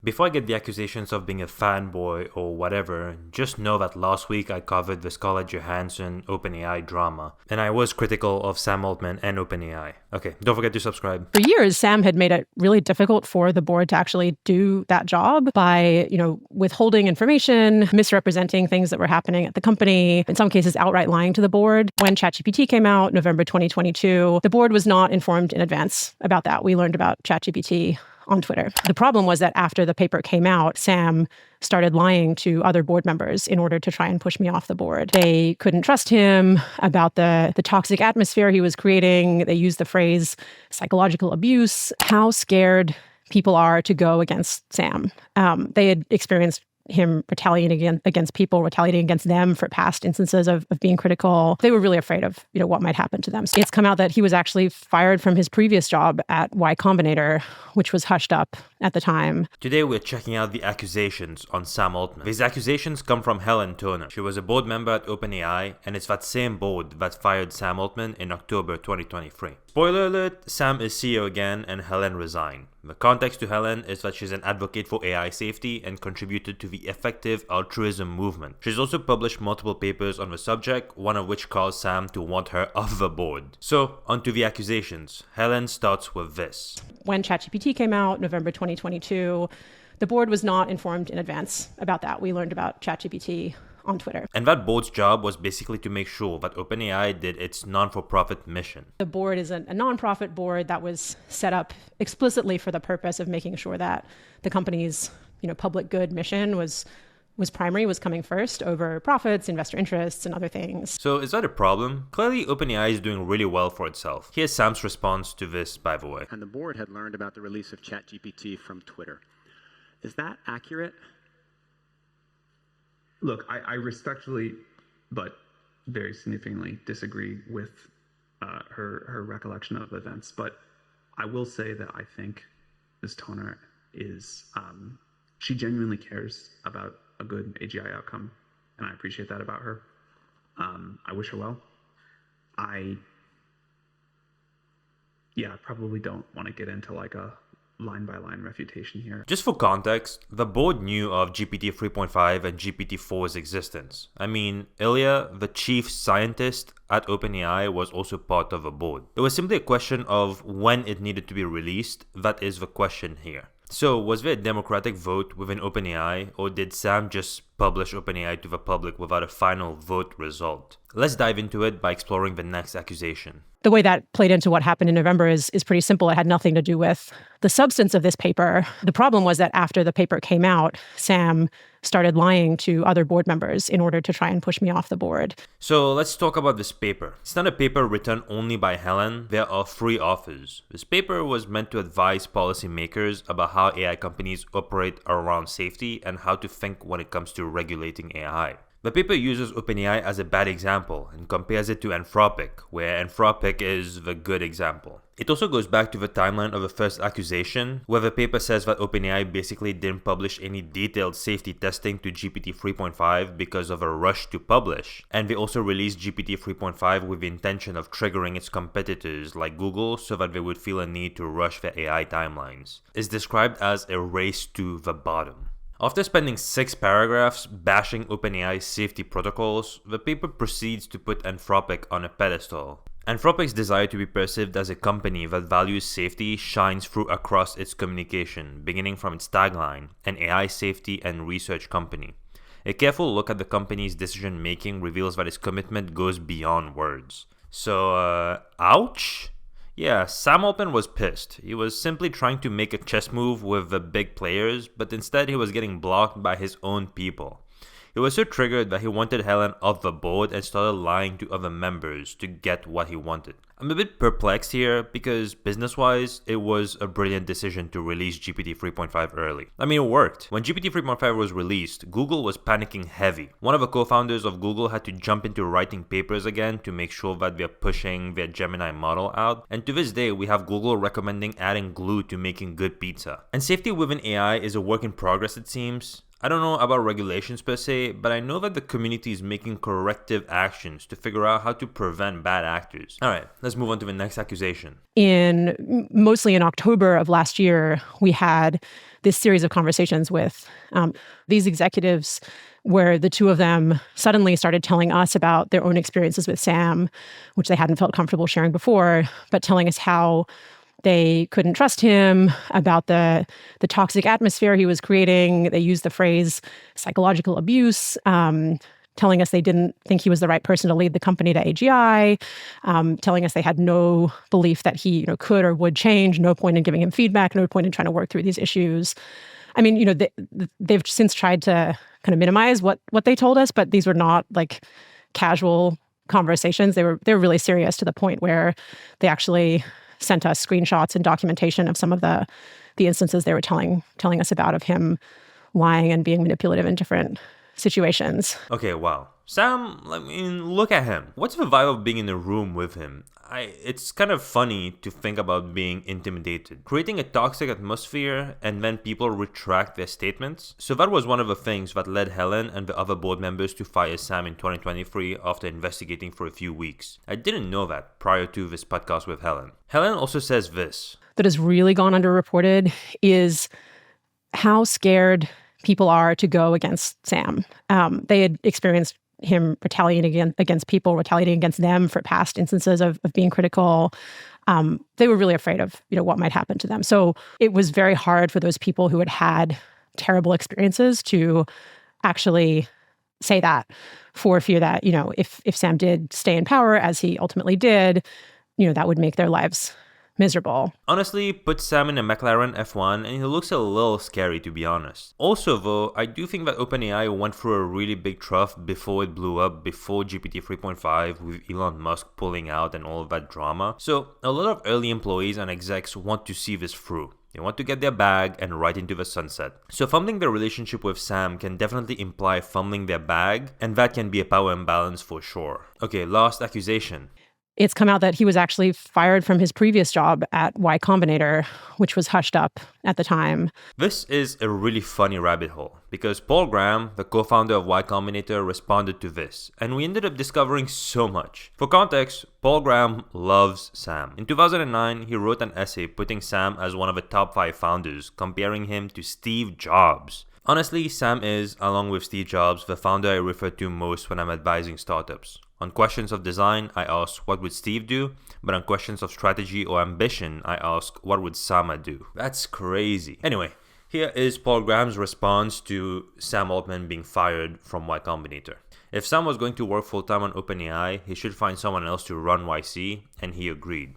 Before I get the accusations of being a fanboy or whatever, just know that last week I covered the Scarlett Johansson OpenAI drama, and I was critical of Sam Altman and OpenAI. Okay, don't forget to subscribe. For years, Sam had made it really difficult for the board to actually do that job by, withholding information, misrepresenting things that were happening at the company, in some cases outright lying to the board. When ChatGPT came out, November 2022, the board was not informed in advance about that. We learned about ChatGPT on Twitter. The problem was that after the paper came out, Sam started lying to other board members in order to try and push me off the board. They couldn't trust him about the toxic atmosphere he was creating. They used the phrase psychological abuse. How scared people are to go against Sam. They had experienced him retaliating against people, retaliating against them for past instances of being critical. They were really afraid of, what might happen to them. So it's come out that he was actually fired from his previous job at Combinator, which was hushed up at the time. Today we're checking out the accusations on Sam Altman. These accusations come from Helen Toner. She was a board member at OpenAI, and it's that same board that fired Sam Altman in October 2023. Spoiler alert, Sam is CEO again and Helen resigned. The context to Helen is that she's an advocate for AI safety and contributed to the effective altruism movement. She's also published multiple papers on the subject, one of which caused Sam to want her off the board. So, onto the accusations. Helen starts with this. When ChatGPT came out, November 2022, the board was not informed in advance about that. We learned about ChatGPT on Twitter. And that board's job was basically to make sure that OpenAI did its non-for-profit mission. The board is a non-profit board that was set up explicitly for the purpose of making sure that the company's public good mission was primary, was coming first over profits, investor interests, and other things. So is that a problem? Clearly, OpenAI is doing really well for itself. Here's Sam's response to this, by the way. And the board had learned about the release of ChatGPT from Twitter. Is that accurate? Look, I respectfully, but very significantly disagree with her recollection of events. But I will say that I think Ms. Toner is, she genuinely cares about a good AGI outcome, and I appreciate that about her. I wish her well. I probably don't want to get into like a line-by-line refutation here. Just for context, the board knew of GPT 3.5 and GPT 4's existence. I mean, Ilya, the chief scientist at OpenAI, was also part of the board. It was simply a question of when it needed to be released. That is the question here. So, was there a democratic vote within OpenAI, or did Sam just publish OpenAI to the public without a final vote result? Let's dive into it by exploring the next accusation. The way that played into what happened in November is pretty simple. It had nothing to do with the substance of this paper. The problem was that after the paper came out, Sam started lying to other board members in order to try and push me off the board. So let's talk about this paper. It's not a paper written only by Helen. There are 3 authors. This paper was meant to advise policymakers about how AI companies operate around safety and how to think when it comes to regulating AI. The paper uses OpenAI as a bad example and compares it to Anthropic, where Anthropic is the good example. It also goes back to the timeline of the first accusation, where the paper says that OpenAI basically didn't publish any detailed safety testing to GPT 3.5 because of a rush to publish. And they also released GPT 3.5 with the intention of triggering its competitors like Google so that they would feel a need to rush their AI timelines. It's described as a race to the bottom. After spending 6 paragraphs bashing OpenAI's safety protocols, the paper proceeds to put Anthropic on a pedestal. Anthropic's desire to be perceived as a company that values safety shines through across its communication, beginning from its tagline, an AI safety and research company. A careful look at the company's decision-making reveals that its commitment goes beyond words. So, ouch? Yeah, Sam Altman was pissed. He was simply trying to make a chess move with the big players, but instead he was getting blocked by his own people. He was so triggered that he wanted Helen off the board and started lying to other members to get what he wanted. I'm a bit perplexed here because business-wise, it was a brilliant decision to release GPT 3.5 early. I mean, it worked. When GPT 3.5 was released, Google was panicking heavy. One of the co-founders of Google had to jump into writing papers again to make sure that they're pushing their Gemini model out. And to this day, we have Google recommending adding glue to making good pizza. And safety within AI is a work in progress, it seems. I don't know about regulations per se, but I know that the community is making corrective actions to figure out how to prevent bad actors. All right, let's move on to the next accusation. Mostly in October of last year, we had this series of conversations with these executives where the two of them suddenly started telling us about their own experiences with Sam, which they hadn't felt comfortable sharing before, but telling us how they couldn't trust him, about the toxic atmosphere he was creating. They used the phrase psychological abuse, telling us they didn't think he was the right person to lead the company to AGI, telling us they had no belief that he could or would change, no point in giving him feedback, no point in trying to work through these issues. I mean, they've since tried to kind of minimize what they told us, but these were not like casual conversations. They were really serious, to the point where they actually sent us screenshots and documentation of some of the instances they were telling us about, of him lying and being manipulative in different situations. Okay, wow. Sam, I mean, look at him. What's the vibe of being in a room with him? It's kind of funny to think about being intimidated, creating a toxic atmosphere, and then people retract their statements. So that was one of the things that led Helen and the other board members to fire Sam in 2023 after investigating for a few weeks. I didn't know that prior to this podcast with Helen. Helen also says this. That has really gone underreported is how scared people are to go against Sam. They had experienced him retaliating against people, retaliating against them for past instances of being critical. They were really afraid of what might happen to them. So it was very hard for those people who had terrible experiences to actually say that, for fear that if Sam did stay in power, as he ultimately did, that would make their lives miserable. Honestly, put Sam in a McLaren F1 and he looks a little scary, to be honest. Also though, I do think that OpenAI went through a really big trough before it blew up, before GPT 3.5 with Elon Musk pulling out and all of that drama. So a lot of early employees and execs want to see this through. They want to get their bag and right into the sunset. So fumbling their relationship with Sam can definitely imply fumbling their bag, and that can be a power imbalance for sure. Okay, last accusation. It's come out that he was actually fired from his previous job at Y Combinator, which was hushed up at the time. This is a really funny rabbit hole, because Paul Graham, the co-founder of Y Combinator, responded to this, and we ended up discovering so much. For context, Paul Graham loves Sam. In 2009, he wrote an essay putting Sam as one of the top 5 founders, comparing him to Steve Jobs. Honestly, Sam is, along with Steve Jobs, the founder I refer to most when I'm advising startups. On questions of design, I ask, what would Steve do? But on questions of strategy or ambition, I ask, what would Sama do? That's crazy. Anyway, here is Paul Graham's response to Sam Altman being fired from Y Combinator. If Sam was going to work full-time on OpenAI, he should find someone else to run YC, and he agreed.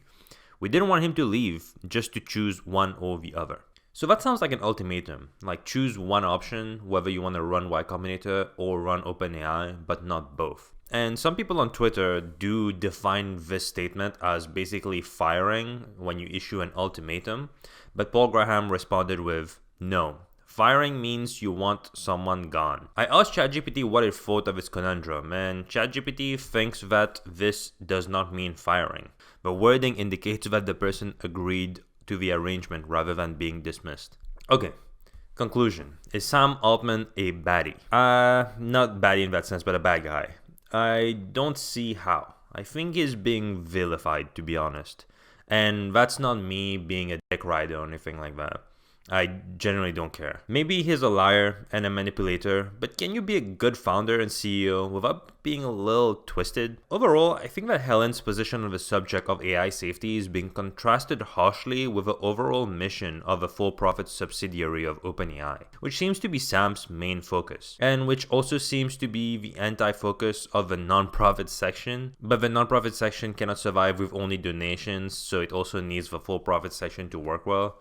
We didn't want him to leave, just to choose one or the other. So that sounds like an ultimatum, like choose one option, whether you want to run Y Combinator or run OpenAI, but not both. And some people on Twitter do define this statement as basically firing when you issue an ultimatum, but Paul Graham responded with, no, firing means you want someone gone. I asked ChatGPT what it thought of its conundrum, and ChatGPT thinks that this does not mean firing. The wording indicates that the person agreed to the arrangement rather than being dismissed. Okay. Conclusion. Is Sam Altman a baddie? Not baddie in that sense, but a bad guy. I don't see how. I think he's being vilified, to be honest. And that's not me being a dick rider or anything like that. I generally don't care. Maybe he's a liar and a manipulator, but can you be a good founder and CEO without being a little twisted? Overall, I think that Helen's position on the subject of AI safety is being contrasted harshly with the overall mission of a for-profit subsidiary of OpenAI, which seems to be Sam's main focus, and which also seems to be the anti-focus of the non-profit section. But the non-profit section cannot survive with only donations, so it also needs the for-profit section to work well.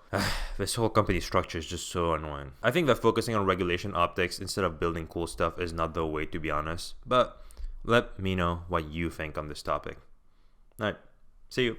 This whole company structure is just so annoying. I think that focusing on regulation optics instead of building cool stuff is not the way, to be honest. But let me know what you think on this topic. Alright, see you.